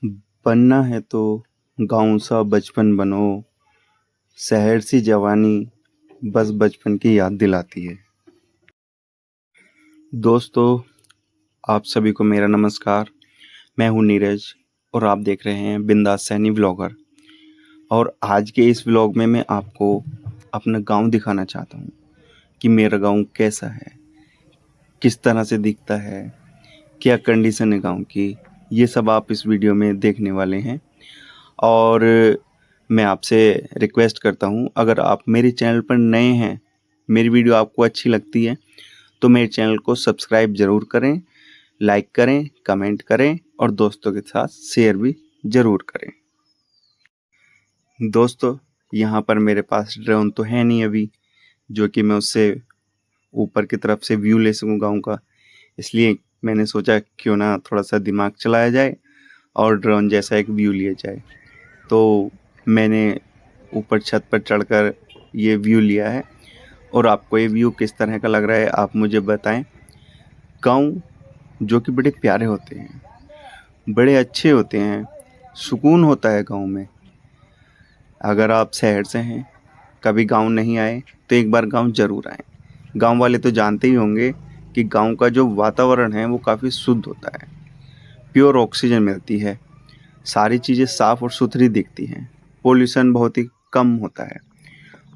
बनना है तो गाँव सा बचपन बनो, शहर सी जवानी बस बचपन की याद दिलाती है। दोस्तों, आप सभी को मेरा नमस्कार। मैं हूँ नीरज और आप देख रहे हैं बिंदास सैनी व्लॉगर। और आज के इस व्लॉग में मैं आपको अपना गांव दिखाना चाहता हूँ कि मेरा गांव कैसा है, किस तरह से दिखता है, क्या कंडीशन है गांव की। ये सब आप इस वीडियो में देखने वाले हैं। और मैं आपसे रिक्वेस्ट करता हूँ, अगर आप मेरे चैनल पर नए हैं, मेरी वीडियो आपको अच्छी लगती है तो मेरे चैनल को सब्सक्राइब ज़रूर करें, लाइक करें, कमेंट करें और दोस्तों के साथ शेयर भी ज़रूर करें। दोस्तों, यहाँ पर मेरे पास ड्रोन तो है नहीं अभी, जो कि मैं उससे ऊपर की तरफ से व्यू ले सकूँ गाँव का। इसलिए मैंने सोचा क्यों ना थोड़ा सा दिमाग चलाया जाए और ड्रोन जैसा एक व्यू लिया जाए। तो मैंने ऊपर छत पर चढ़कर ये व्यू लिया है और आपको ये व्यू किस तरह का लग रहा है आप मुझे बताएं। गाँव जो कि बड़े प्यारे होते हैं, बड़े अच्छे होते हैं, सुकून होता है गाँव में। अगर आप शहर से हैं, कभी गाँव नहीं आए तो एक बार गाँव ज़रूर आएँ। गाँव वाले तो जानते ही होंगे कि गाँव का जो वातावरण है वो काफ़ी शुद्ध होता है, प्योर ऑक्सीजन मिलती है, सारी चीज़ें साफ़ और सुथरी दिखती हैं, पोल्यूशन बहुत ही कम होता है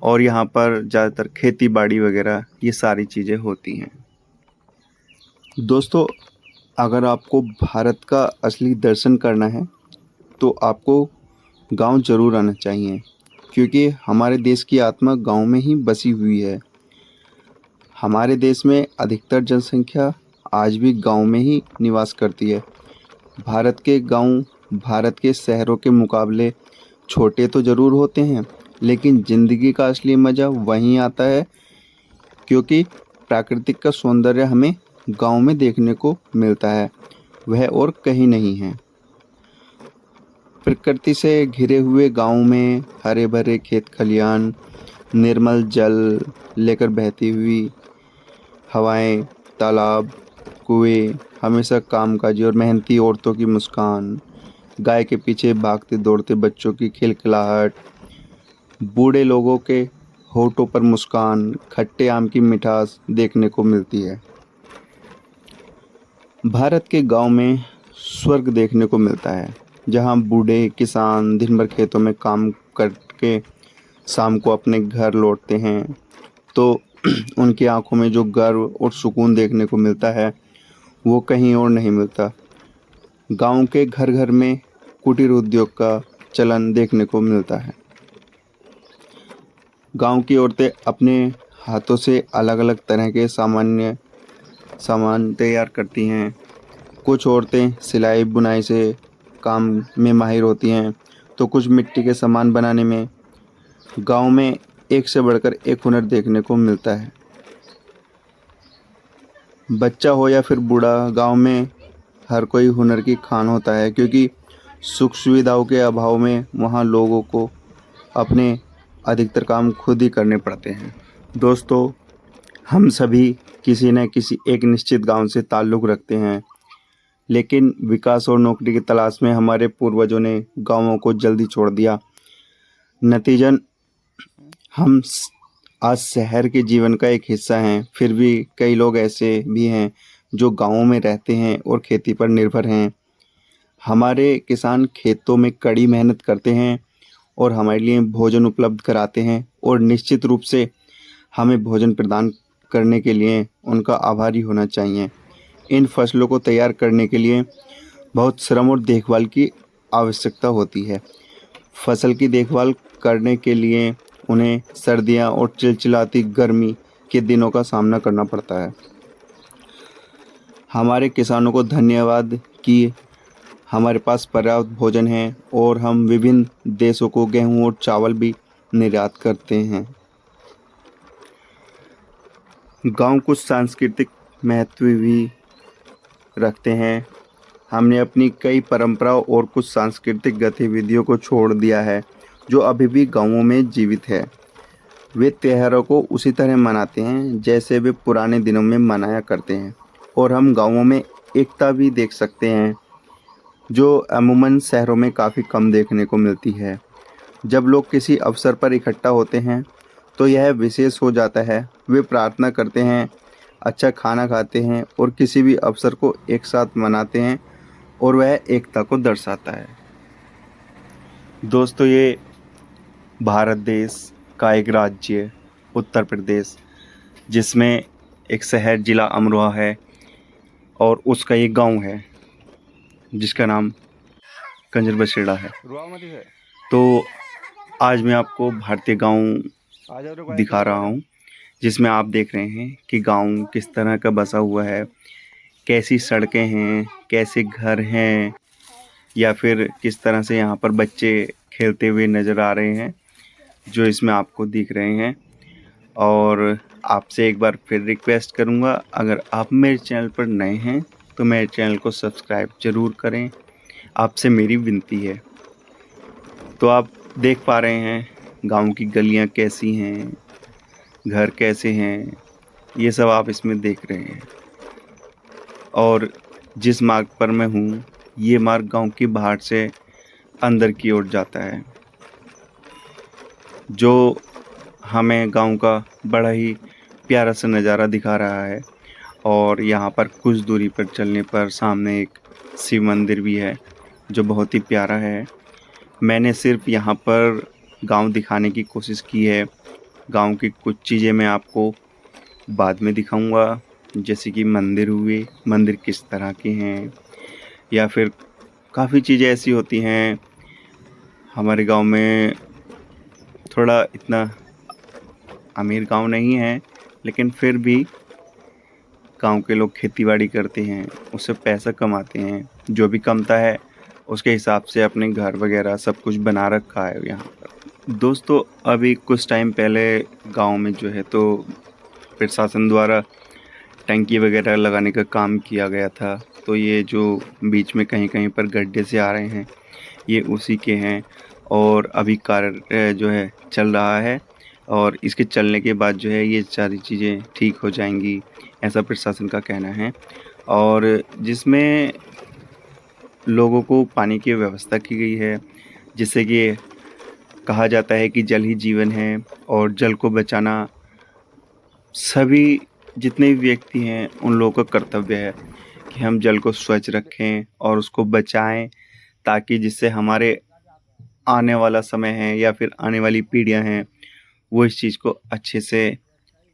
और यहाँ पर ज़्यादातर खेती बाड़ी वगैरह ये सारी चीज़ें होती हैं। दोस्तों, अगर आपको भारत का असली दर्शन करना है तो आपको गांव ज़रूर आना चाहिए, क्योंकि हमारे देश की आत्मा गांव में ही बसी हुई है। हमारे देश में अधिकतर जनसंख्या आज भी गांव में ही निवास करती है। भारत के गांव भारत के शहरों के मुकाबले छोटे तो ज़रूर होते हैं, लेकिन ज़िंदगी का असली मज़ा वहीं आता है, क्योंकि प्राकृतिक का सौंदर्य हमें गांव में देखने को मिलता है, वह और कहीं नहीं है। प्रकृति से घिरे हुए गांव में हरे भरे खेत खलियान, निर्मल जल लेकर बहती हुई हवाएं, तालाब, कुएं, हमेशा कामकाजी और मेहनती औरतों की मुस्कान, गाय के पीछे भागते दौड़ते बच्चों की खिलखिलाहट, बूढ़े लोगों के होठों पर मुस्कान, खट्टे आम की मिठास देखने को मिलती है। भारत के गांव में स्वर्ग देखने को मिलता है, जहां बूढ़े किसान दिन भर खेतों में काम करके शाम को अपने घर लौटते हैं तो उनकी आंखों में जो गर्व और सुकून देखने को मिलता है वो कहीं और नहीं मिलता। गांव के घर घर में कुटीर उद्योग का चलन देखने को मिलता है। गांव की औरतें अपने हाथों से अलग अलग तरह के सामान तैयार करती हैं। कुछ औरतें सिलाई बुनाई से काम में माहिर होती हैं तो कुछ मिट्टी के सामान बनाने में। गांव में एक से बढ़कर एक हुनर देखने को मिलता है। बच्चा हो या फिर बूढ़ा, गांव में हर कोई हुनर की खान होता है, क्योंकि सुख सुविधाओं के अभाव में वहाँ लोगों को अपने अधिकतर काम खुद ही करने पड़ते हैं। दोस्तों, हम सभी किसी न किसी एक निश्चित गांव से ताल्लुक़ रखते हैं, लेकिन विकास और नौकरी की तलाश में हमारे पूर्वजों ने गांवों को जल्दी छोड़ दिया। नतीजन हम आज शहर के जीवन का एक हिस्सा हैं। फिर भी कई लोग ऐसे भी हैं जो गांवों में रहते हैं और खेती पर निर्भर हैं। हमारे किसान खेतों में कड़ी मेहनत करते हैं और हमारे लिए भोजन उपलब्ध कराते हैं, और निश्चित रूप से हमें भोजन प्रदान करने के लिए उनका आभारी होना चाहिए। इन फसलों को तैयार करने के लिए बहुत श्रम और देखभाल की आवश्यकता होती है। फसल की देखभाल करने के लिए उन्हें सर्दियां और चिलचिलाती गर्मी के दिनों का सामना करना पड़ता है। हमारे किसानों को धन्यवाद कि हमारे पास पर्याप्त भोजन है और हम विभिन्न देशों को गेहूं और चावल भी निर्यात करते हैं। गांव कुछ सांस्कृतिक महत्व भी रखते हैं। हमने अपनी कई परंपराओं और कुछ सांस्कृतिक गतिविधियों को छोड़ दिया है जो अभी भी गांवों में जीवित है। वे त्योहारों को उसी तरह मनाते हैं जैसे वे पुराने दिनों में मनाया करते हैं, और हम गांवों में एकता भी देख सकते हैं। जो अमूमन शहरों में काफ़ी कम देखने को मिलती है। जब लोग किसी अवसर पर इकट्ठा होते हैं तो यह विशेष हो जाता है। वे प्रार्थना करते हैं, अच्छा खाना खाते हैं और किसी भी अवसर को एक साथ मनाते हैं और वह एकता को दर्शाता है। दोस्तों, ये भारत देश का एक राज्य उत्तर प्रदेश, जिसमें एक शहर जिला अमरोहा है और उसका एक गांव है जिसका नाम कंजर बसेड़ा है। तो आज मैं आपको भारतीय गांव दिखा रहा हूं, जिसमें आप देख रहे हैं कि गांव किस तरह का बसा हुआ है, कैसी सड़कें हैं, कैसे घर हैं, या फिर किस तरह से यहाँ पर बच्चे खेलते हुए नज़र आ रहे हैं जो इसमें आपको दिख रहे हैं। और आपसे एक बार फिर रिक्वेस्ट करूँगा, अगर आप मेरे चैनल पर नए हैं तो मेरे चैनल को सब्सक्राइब ज़रूर करें, आपसे मेरी विनती है। तो आप देख पा रहे हैं गांव की गलियां कैसी हैं, घर कैसे हैं, ये सब आप इसमें देख रहे हैं। और जिस मार्ग पर मैं हूँ, ये मार्ग गांव की बाहर से अंदर की ओर जाता है, जो हमें गांव का बड़ा ही प्यारा सा नज़ारा दिखा रहा है। और यहाँ पर कुछ दूरी पर चलने पर सामने एक शिव मंदिर भी है जो बहुत ही प्यारा है। मैंने सिर्फ यहाँ पर गांव दिखाने की कोशिश की है। गांव की कुछ चीज़ें मैं आपको बाद में दिखाऊंगा, जैसे कि मंदिर हुए, मंदिर किस तरह के हैं, या फिर काफ़ी चीज़ें ऐसी होती हैं। हमारे गांव में थोड़ा इतना अमीर गांव नहीं है, लेकिन फिर भी गांव के लोग खेतीबाड़ी करते हैं, उससे पैसा कमाते हैं। जो भी कमता है उसके हिसाब से अपने घर वगैरह सब कुछ बना रखा है यहाँ पर। दोस्तों, अभी कुछ टाइम पहले गांव में जो है तो प्रशासन द्वारा टंकी वगैरह लगाने का काम किया गया था। तो ये जो बीच में कहीं कहीं पर गड्ढे से आ रहे हैं, ये उसी के हैं। और अभी कार्य जो है चल रहा है, और इसके चलने के बाद जो है ये सारी चीज़ें ठीक हो जाएंगी, ऐसा प्रशासन का कहना है। और जिसमें लोगों को पानी की व्यवस्था की गई है, जिससे कि कहा जाता है कि जल ही जीवन है, और जल को बचाना सभी जितने भी व्यक्ति हैं उन लोगों का कर्तव्य है कि हम जल को स्वच्छ रखें और उसको बचाएं, ताकि जिससे हमारे आने वाला समय है या फिर आने वाली पीढ़ियां हैं वो इस चीज़ को अच्छे से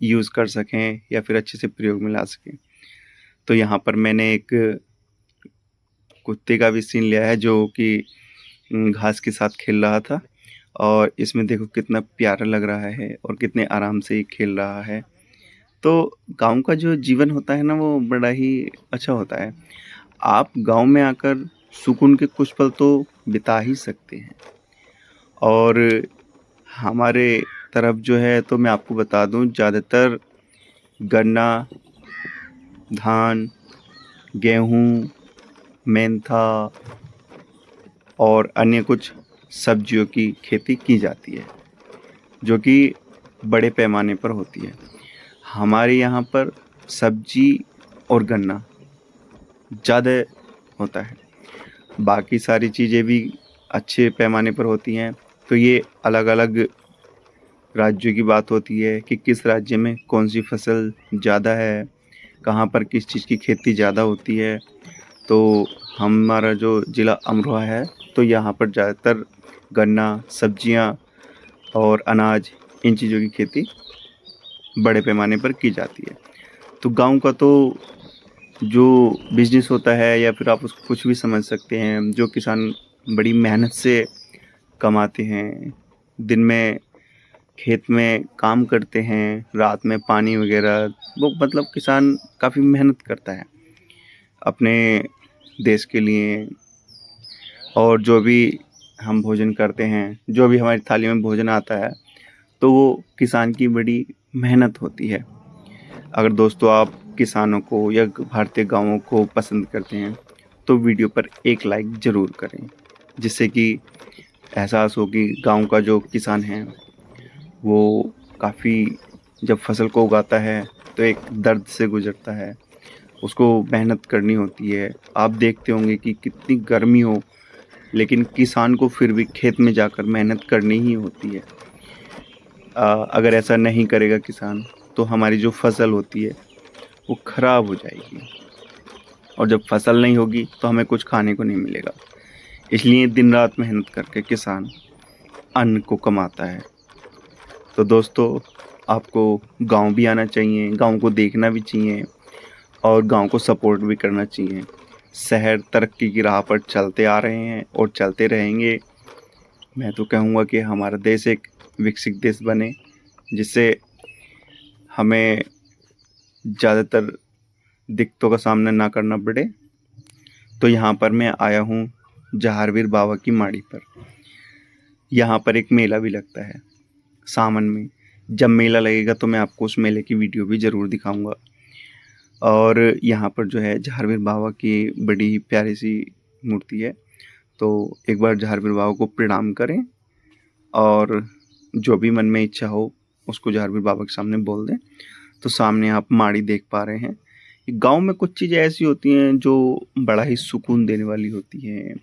यूज़ कर सकें या फिर अच्छे से प्रयोग में ला सकें। तो यहाँ पर मैंने एक कुत्ते का भी सीन लिया है जो कि घास के साथ खेल रहा था, और इसमें देखो कितना प्यारा लग रहा है और कितने आराम से ये खेल रहा है। तो गांव का जो जीवन होता है ना, वो बड़ा ही अच्छा होता है। आप गांव में आकर सुकून के कुछ पल तो बिता ही सकते हैं। और हमारे तरफ जो है तो मैं आपको बता दूं, ज़्यादातर गन्ना, धान, गेहूँ, मेंथा और अन्य कुछ सब्जियों की खेती की जाती है, जो कि बड़े पैमाने पर होती है। हमारे यहाँ पर सब्जी और गन्ना ज़्यादा होता है, बाकी सारी चीज़ें भी अच्छे पैमाने पर होती हैं। तो ये अलग अलग राज्यों की बात होती है कि किस राज्य में कौन सी फसल ज़्यादा है, कहाँ पर किस चीज़ की खेती ज़्यादा होती है। तो हमारा जो ज़िला अमरोहा है तो यहाँ पर ज़्यादातर गन्ना, सब्जियाँ और अनाज, इन चीज़ों की खेती बड़े पैमाने पर की जाती है। तो गांव का तो जो बिजनेस होता है, या फिर आप उसको कुछ भी समझ सकते हैं, जो किसान बड़ी मेहनत से कमाते हैं, दिन में खेत में काम करते हैं, रात में पानी वगैरह, वो मतलब किसान काफ़ी मेहनत करता है अपने देश के लिए। और जो भी हम भोजन करते हैं, जो भी हमारी थाली में भोजन आता है, तो वो किसान की बड़ी मेहनत होती है। अगर दोस्तों आप किसानों को या भारतीय गांवों को पसंद करते हैं तो वीडियो पर एक लाइक ज़रूर करें, जिससे कि एहसास हो कि गांव का जो किसान है वो काफ़ी, जब फसल को उगाता है तो एक दर्द से गुजरता है, उसको मेहनत करनी होती है। आप देखते होंगे कि कितनी गर्मी हो, लेकिन किसान को फिर भी खेत में जाकर मेहनत करनी ही होती है। अगर ऐसा नहीं करेगा किसान, तो हमारी जो फसल होती है वो खराब हो जाएगी, और जब फसल नहीं होगी तो हमें कुछ खाने को नहीं मिलेगा। इसलिए दिन रात मेहनत करके किसान अन्न को कमाता है। तो दोस्तों, आपको गांव भी आना चाहिए, गांव को देखना भी चाहिए और गांव को सपोर्ट भी करना चाहिए। शहर तरक्की की राह पर चलते आ रहे हैं और चलते रहेंगे। मैं तो कहूँगा कि हमारा देश एक विकसित देश बने, जिससे हमें ज़्यादातर दिक्कतों का सामना ना करना पड़े। तो यहाँ पर मैं आया हूँ जहारवीर बाबा की माड़ी पर। यहाँ पर एक मेला भी लगता है सावन में। जब मेला लगेगा तो मैं आपको उस मेले की वीडियो भी ज़रूर दिखाऊंगा। और यहाँ पर जो है जहारवीर बाबा की बड़ी ही प्यारी सी मूर्ति है। तो एक बार जहारवीर बाबा को प्रणाम करें और जो भी मन में इच्छा हो उसको जहारवीर बाबा के सामने बोल दें। तो सामने आप माड़ी देख पा रहे हैं। गांव में कुछ चीज़ें ऐसी होती हैं जो बड़ा ही सुकून देने वाली होती हैं,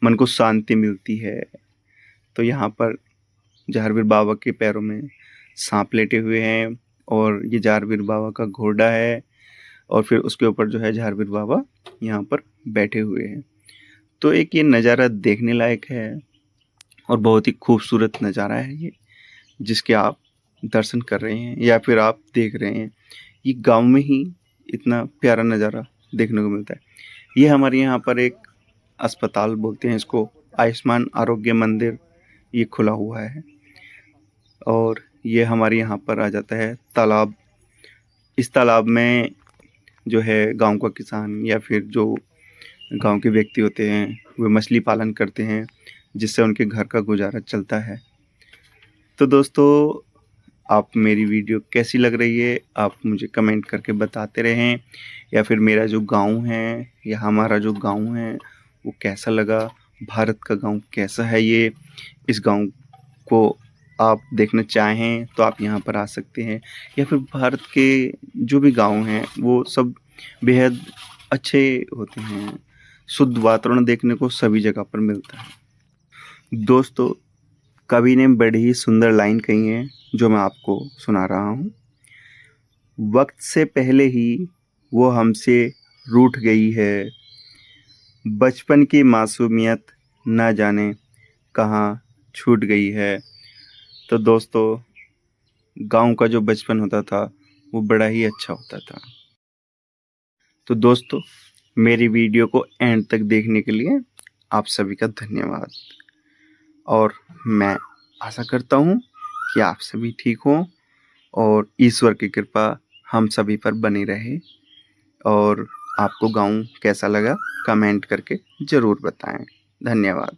मन को शांति मिलती है। तो यहाँ पर जहारवीर बाबा के पैरों में सांप लेटे हुए हैं और ये जहारवीर बाबा का घोड़ा है, और फिर उसके ऊपर जो है जहारवीर बाबा यहाँ पर बैठे हुए हैं। तो एक ये नज़ारा देखने लायक है और बहुत ही खूबसूरत नज़ारा है ये, जिसके आप दर्शन कर रहे हैं या फिर आप देख रहे हैं। ये गांव में ही इतना प्यारा नज़ारा देखने को मिलता है। ये हमारे यहाँ पर एक अस्पताल बोलते हैं इसको, आयुष्मान आरोग्य मंदिर, ये खुला हुआ है। और ये हमारे यहाँ पर आ जाता है तालाब। इस तालाब में जो है गांव का किसान या फिर जो गांव के व्यक्ति होते हैं वे मछली पालन करते हैं, जिससे उनके घर का गुजारा चलता है। तो दोस्तों, आप मेरी वीडियो कैसी लग रही है आप मुझे कमेंट करके बताते रहें, या फिर मेरा जो गांव है या हमारा जो गांव है वो कैसा लगा, भारत का गांव कैसा है ये। इस गांव को आप देखना चाहें तो आप यहाँ पर आ सकते हैं, या फिर भारत के जो भी गांव हैं वो सब बेहद अच्छे होते हैं। शुद्ध वातावरण देखने को सभी जगह पर मिलता है। दोस्तों, कवि ने बड़ी ही सुंदर लाइन कही है जो मैं आपको सुना रहा हूँ। वक्त से पहले ही वो हमसे रूठ गई है, बचपन की मासूमियत न जाने कहाँ छूट गई है। तो दोस्तों, गांव का जो बचपन होता था वो बड़ा ही अच्छा होता था। तो दोस्तों, मेरी वीडियो को एंड तक देखने के लिए आप सभी का धन्यवाद, और मैं आशा करता हूँ कि आप सभी ठीक हों और ईश्वर की कृपा हम सभी पर बनी रहे। और आपको गाँव कैसा लगा कमेंट करके ज़रूर बताएं। धन्यवाद।